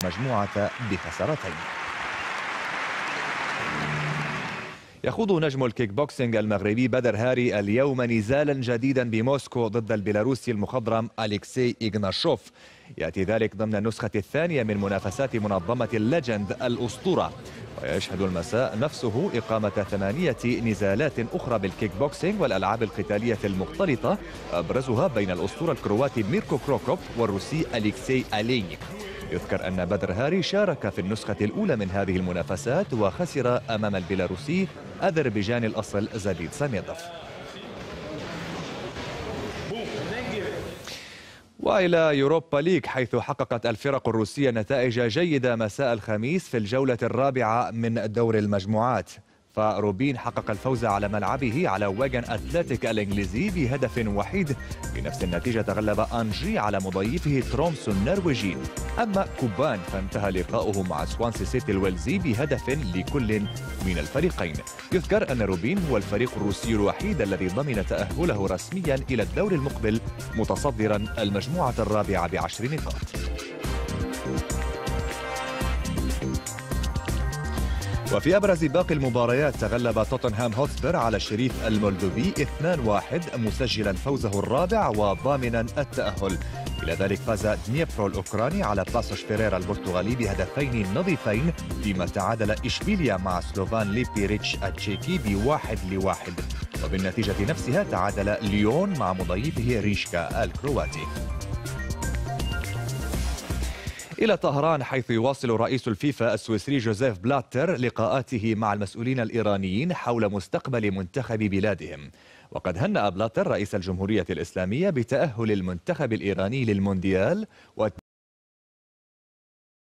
المجموعة بخسارتين. يخوض نجم الكيك بوكسينج المغربي بدر هاري اليوم نزالا جديدا بموسكو ضد البيلاروسي المخضرم أليكسي إغناشوف. يأتي ذلك ضمن النسخة الثانية من منافسات منظمة الليجند الأسطورة، ويشهد المساء نفسه إقامة 8 نزالات أخرى بالكيك بوكسينج والألعاب القتالية المختلطة، أبرزها بين الأسطورة الكرواتي ميركو كروكوف والروسي أليكسي ألينيك. يذكر أن بدر هاري شارك في النسخة الأولى من هذه المنافسات وخسر أمام البيلاروسي أذربيجاني الأصل زبيد سميدوف. وإلى يوروبا ليج، حيث حققت الفرق الروسية نتائج جيدة مساء الخميس في الجولة الرابعة من دور المجموعات. فروبين حقق الفوز على ملعبه على واغن أتلتيك الإنجليزي بهدف وحيد. بنفس النتيجة تغلب أنجي على مضيفه ترومسو النرويجي. أما كوبان فانتهى لقاؤه مع سوانسي سيتي الويلزي بهدف لكل من الفريقين. يذكر أن روبين هو الفريق الروسي الوحيد الذي ضمن تأهله رسميا إلى الدور المقبل، متصدرا المجموعة الرابعة ب10 نقاط. وفي أبرز باقي المباريات، تغلب توتنهام هوتسبير على الشريف المولدوفي 2-1 مسجلا فوزه الرابع وضامنا التأهل. إلى ذلك فاز دنيبرو الأوكراني على باسوش فيريرا البرتغالي بهدفين نظيفين، فيما تعادل إشبيليا مع سلوفان ليبيريتش التشيكي ب1-1. وبالنتيجة نفسها تعادل ليون مع مضيفه ريشكا الكرواتي. إلى طهران، حيث يواصل رئيس الفيفا السويسري جوزيف بلاتر لقاءاته مع المسؤولين الإيرانيين حول مستقبل منتخب بلادهم. وقد هنأ بلاتر رئيس الجمهورية الإسلامية بتأهل المنتخب الإيراني للمونديال